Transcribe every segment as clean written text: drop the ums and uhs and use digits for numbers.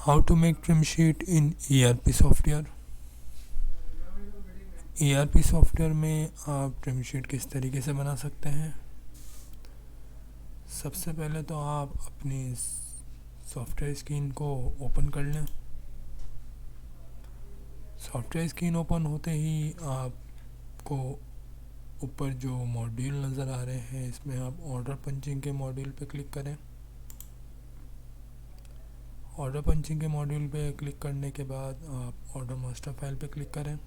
How to make trim sheet in ERP software. ERP software में आप trim sheet किस तरीके से बना सकते हैं। सबसे पहले तो आप अपनी सॉफ्टवेयर स्क्रीन को ओपन कर लें। सॉफ्टवेयर स्क्रीन ओपन होते ही आपको ऊपर जो मॉड्यूल नज़र आ रहे हैं इसमें आप ऑर्डर पंचिंग के मॉड्यूल पे क्लिक करें। ऑर्डर पंचिंग के मॉड्यूल पे क्लिक करने के बाद आप ऑर्डर मास्टर फाइल पे क्लिक करें।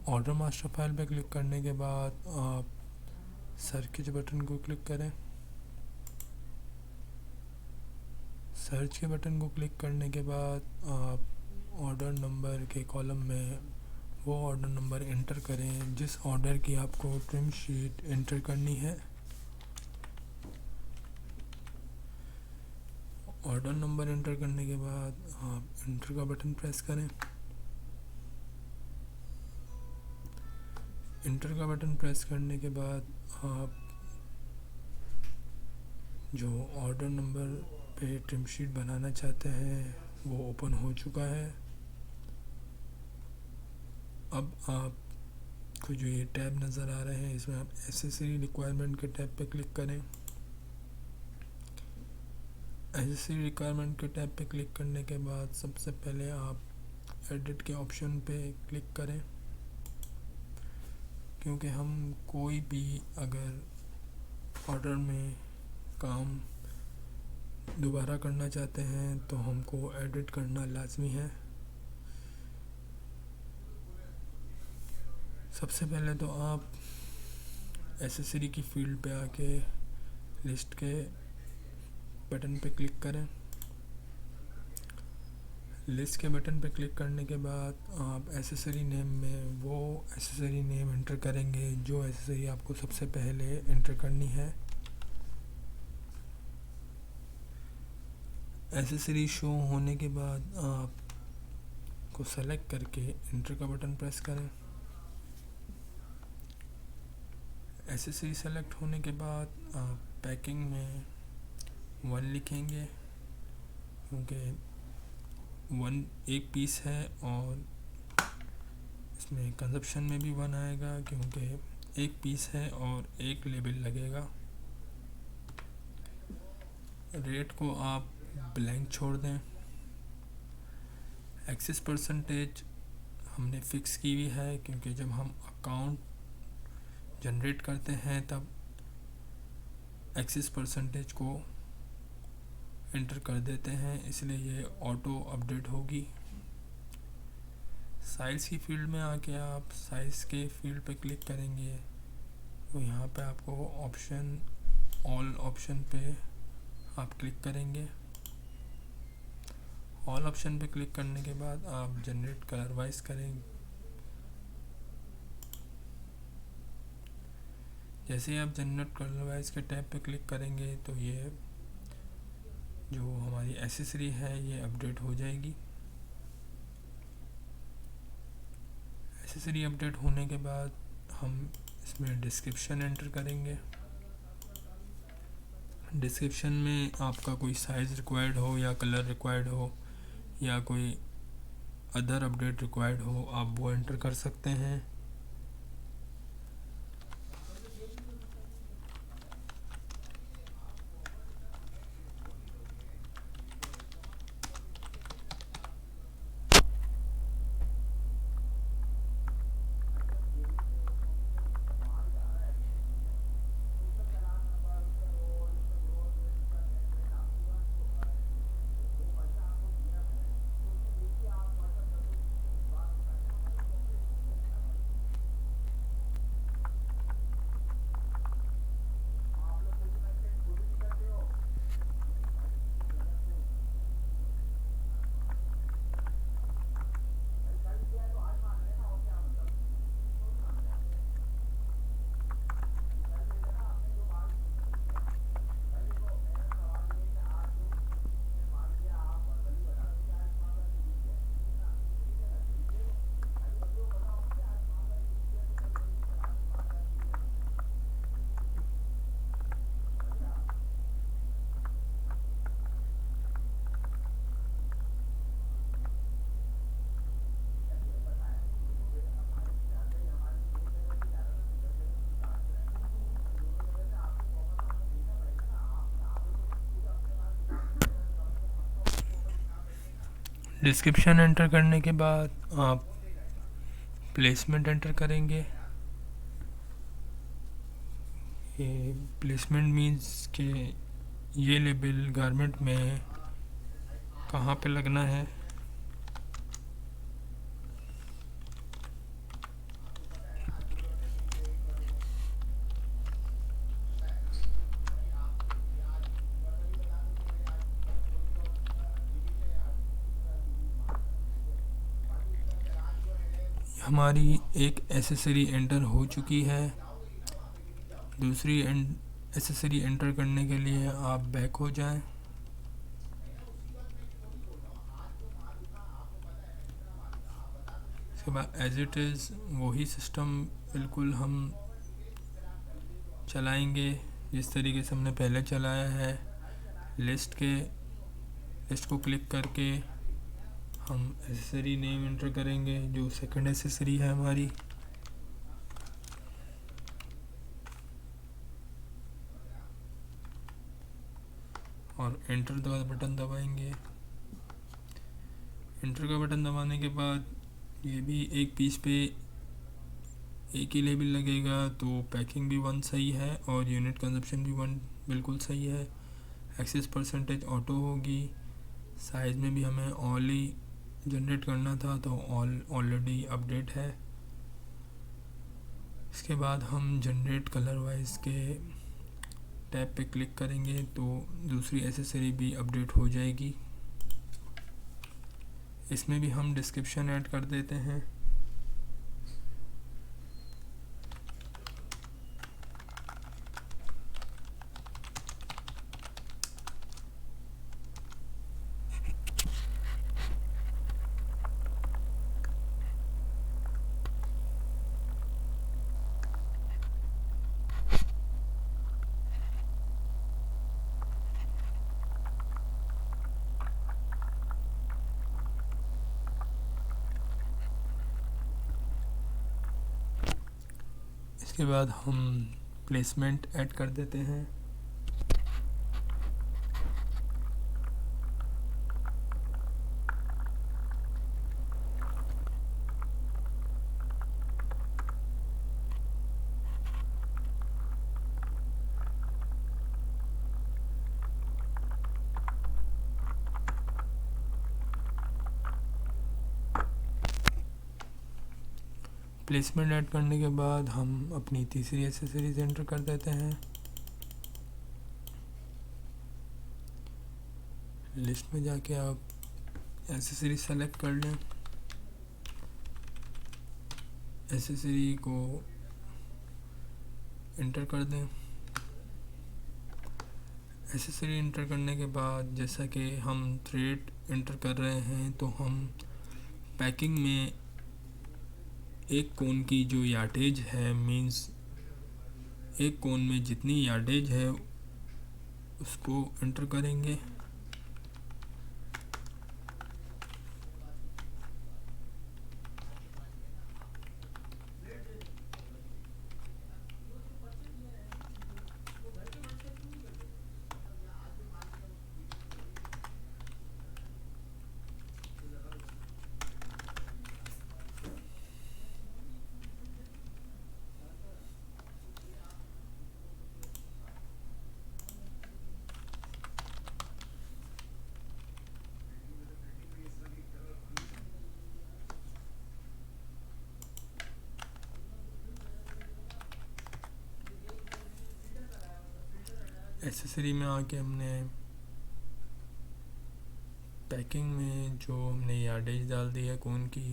ऑर्डर मास्टर फाइल पे क्लिक करने के बाद आप सर्च बटन को क्लिक करें। सर्च के बटन को क्लिक करने के बाद आप ऑर्डर नंबर के कॉलम में वो ऑर्डर नंबर एंटर करें जिस ऑर्डर की आपको ट्रिम शीट एंटर करनी है। ऑर्डर नंबर एंटर करने के बाद आप एंटर का बटन प्रेस करें। एंटर का बटन प्रेस करने के बाद आप जो ऑर्डर नंबर पे ट्रिम शीट बनाना चाहते हैं वो ओपन हो चुका है। अब आपको जो ये टैब नज़र आ रहे हैं इसमें आप एसेसरी रिक्वायरमेंट के टैब पे क्लिक करें। एसेसरी रिक्वायरमेंट के टैब पे क्लिक करने के बाद सबसे पहले आप एडिट के ऑप्शन पे क्लिक करें, क्योंकि हम कोई भी अगर ऑर्डर में काम दोबारा करना चाहते हैं तो हमको एडिट करना लाजमी है। सबसे पहले तो आप एसेसरी की फील्ड पे आके लिस्ट के बटन पे क्लिक करें। लिस्ट के बटन पे क्लिक करने के बाद आप एसेसरी नेम में वो एसेसरी नेम एंटर करेंगे जो एसेसरी आपको सबसे पहले एंटर करनी है। एसेसरी शो होने के बाद आपको सेलेक्ट करके एंटर का बटन प्रेस करें। एसेसरी सेलेक्ट होने के बाद आप पैकिंग में 1 लिखेंगे, क्योंकि 1 एक पीस है और इसमें कंजप्शन में भी 1 आएगा क्योंकि एक पीस है और एक लेबल लगेगा। रेट को आप ब्लैंक छोड़ दें। एक्सेस परसेंटेज हमने फिक्स की हुई है क्योंकि जब हम अकाउंट जनरेट करते हैं तब एक्सेस परसेंटेज को एंटर कर देते हैं, इसलिए ये ऑटो अपडेट होगी। साइज़ की फील्ड में आके आप साइज़ के फील्ड पे क्लिक करेंगे तो यहाँ पे आपको ऑप्शन ऑल ऑप्शन पे आप क्लिक करेंगे। ऑल ऑप्शन पे क्लिक करने के बाद आप जनरेट कलर वाइज करें। जैसे ही आप जनरेट कलर वाइज के टैब पे क्लिक करेंगे तो ये जो हमारी एसेसरी है ये अपडेट हो जाएगी। एसेसरी अपडेट होने के बाद हम इसमें डिस्क्रिप्शन एंटर करेंगे। डिस्क्रिप्शन में आपका कोई साइज़ रिक्वायर्ड हो या कलर रिक्वायर्ड हो या कोई अदर अपडेट रिक्वायर्ड हो आप वो एंटर कर सकते हैं। डिस्क्रिप्शन एंटर करने के बाद आप प्लेसमेंट एंटर करेंगे। ये प्लेसमेंट मीन्स कि ये लेबल गारमेंट में कहाँ पे लगना है। हमारी एक एसेसरी एंटर हो चुकी है। दूसरी एसेसरी एंटर करने के लिए आप बैक हो जाएं। इसके बाद एज इट इज़ वही सिस्टम बिल्कुल हम चलाएंगे जिस तरीके से हमने पहले चलाया है। लिस्ट को क्लिक करके हम एसेसरी नेम एंटर करेंगे जो सेकंड एसेसरी है हमारी। और एंटर का बटन दबाएंगे। एंटर का बटन दबाने के बाद ये भी एक पीस पे एक ही लेबल लगेगा, तो पैकिंग भी 1 सही है और यूनिट कंजप्शन भी 1 बिल्कुल सही है। एक्सेस परसेंटेज ऑटो होगी। साइज़ में भी हमें ऑल ही जनरेट करना था, तो ऑल ऑलरेडी अपडेट है। इसके बाद हम जनरेट कलर वाइज के टैब पे क्लिक करेंगे तो दूसरी एसेसरी भी अपडेट हो जाएगी। इसमें भी हम डिस्क्रिप्शन ऐड कर देते हैं। इसके बाद हम प्लेसमेंट ऐड कर देते हैं। प्लेसमेंट ऐड करने के बाद हम अपनी तीसरी एसेसरीज एंटर कर देते हैं। लिस्ट में जाके आप एसेसरी सेलेक्ट कर लें। एसेसरी को एंटर कर दें। एसेसरी एंटर करने के बाद जैसा कि हम थ्रेड एंटर कर रहे हैं, तो हम पैकिंग में एक कोन की जो यार्डेज है, मींस एक कोन में जितनी यार्डेज है उसको एंटर करेंगे। एसेसरी में आके हमने पैकिंग में जो हमने यार्डेज डाल दी है कोन की,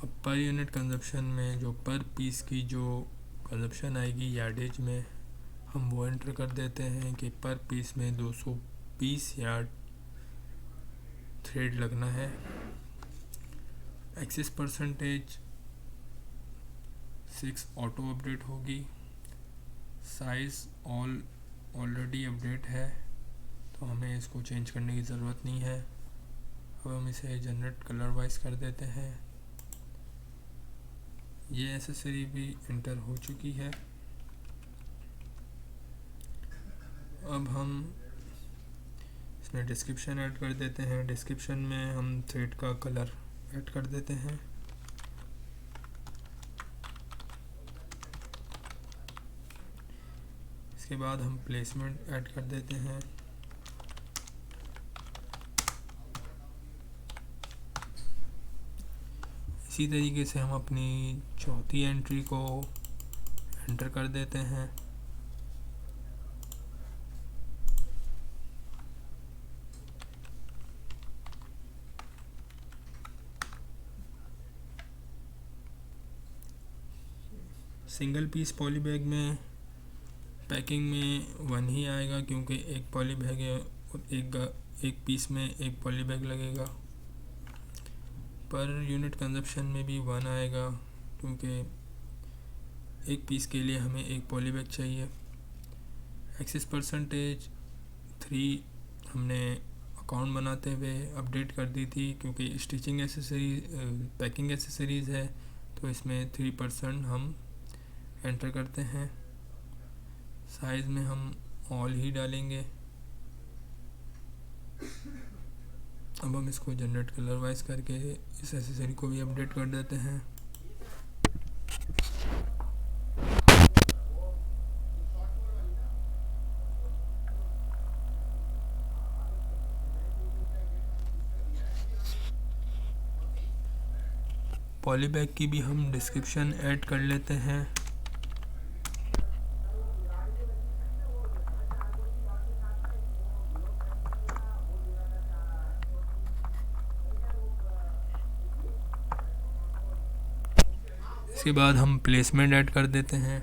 अब पर यूनिट कंजप्शन में जो पर पीस की जो कंजप्शन आएगी यार्डेज में, हम वो एंटर कर देते हैं कि पर पीस में 220 यार्ड थ्रेड लगना है। एक्सेस परसेंटेज 6 ऑटो अपडेट होगी। साइज़ ऑलरेडी अपडेट है, तो हमें इसको चेंज करने की ज़रूरत नहीं है। अब हम इसे जनरेट कलर वाइज कर देते हैं। ये एसेसरी भी एंटर हो चुकी है। अब हम इसमें डिस्क्रिप्शन ऐड कर देते हैं। डिस्क्रिप्शन में हम थ्रेड का कलर ऐड कर देते हैं। इसके बाद हम प्लेसमेंट ऐड कर देते हैं। इसी तरीके से हम अपनी चौथी एंट्री को एंटर कर देते हैं। सिंगल पीस पॉली बैग में पैकिंग में 1 ही आएगा, क्योंकि एक पॉली बैग है और एक पीस में एक पॉली बैग लगेगा। पर यूनिट कंजप्शन में भी 1 आएगा, क्योंकि एक पीस के लिए हमें एक पॉली बैग चाहिए। एक्सेस परसेंटेज 3 हमने अकाउंट बनाते हुए अपडेट कर दी थी, क्योंकि स्टिचिंग एसेसरीज पैकिंग एसेसरीज़ है, तो इसमें 3% हम एंटर करते हैं। साइज़ में हम ऑल ही डालेंगे। अब हम इसको जनरेट कलर वाइज करके इस एसेसरी को भी अपडेट कर देते हैं। पॉली बैग की भी हम डिस्क्रिप्शन ऐड कर लेते हैं। इसके बाद हम प्लेसमेंट ऐड कर देते हैं।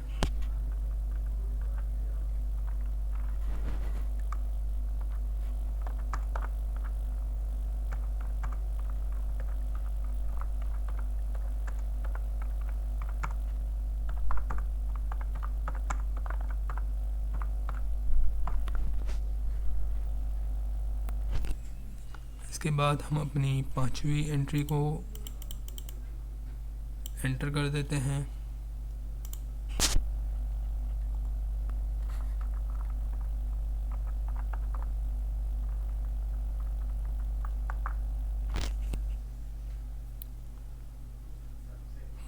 इसके बाद हम अपनी 5वीं एंट्री को एंटर कर देते हैं।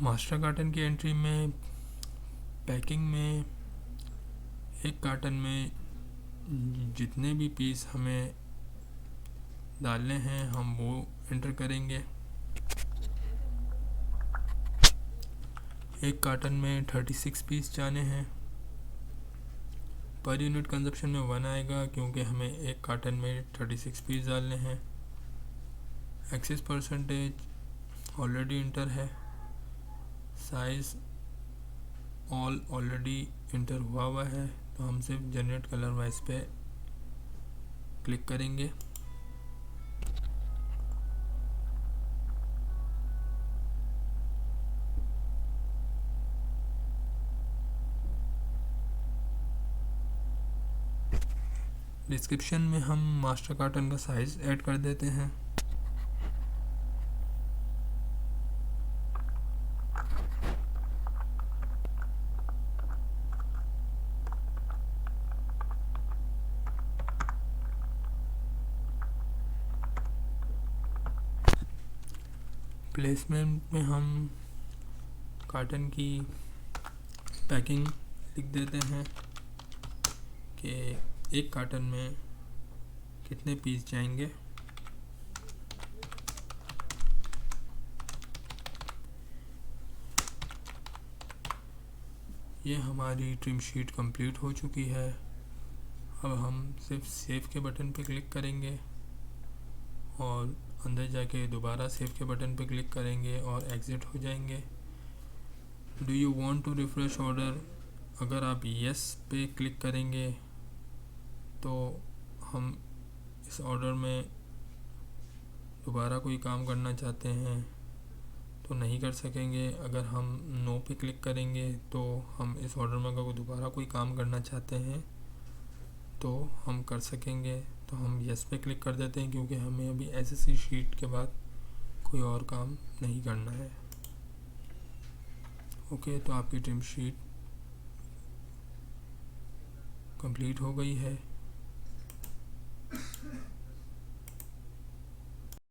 मास्टर कार्टन की एंट्री में पैकिंग में एक कार्टन में जितने भी पीस हमें डालने हैं हम वो एंटर करेंगे। एक कार्टन में 36 पीस जाने हैं। पर यूनिट कंजप्शन में 1 आएगा, क्योंकि हमें एक कार्टन में 36 पीस डालने हैं। एक्सेस परसेंटेज ऑलरेडी इंटर है। साइज़ ऑलरेडी इंटर हुआ है, तो हम सिर्फ जनरेट कलर वाइज पे क्लिक करेंगे। डिस्क्रिप्शन में हम मास्टर कार्टन का साइज़ ऐड कर देते हैं। प्लेसमेंट में हम कार्टन की पैकिंग लिख देते हैं कि एक कार्टन में कितने पीस जाएंगे। ये हमारी ट्रिम शीट कंप्लीट हो चुकी है। अब हम सिर्फ सेव के बटन पे क्लिक करेंगे और अंदर जाके दोबारा सेव के बटन पे क्लिक करेंगे और एग्ज़िट हो जाएंगे। Do you want to refresh order? अगर आप यस पे क्लिक करेंगे तो हम इस ऑर्डर में दोबारा कोई काम करना चाहते हैं तो नहीं कर सकेंगे। अगर हम नो पे क्लिक करेंगे तो हम इस ऑर्डर में अगर दोबारा कोई काम करना चाहते हैं तो हम कर सकेंगे। तो हम यस पे क्लिक कर देते हैं, क्योंकि हमें अभी एसएससी शीट के बाद कोई और काम नहीं करना है। ओके, तो आपकी ट्रिम शीट कंप्लीट हो गई है।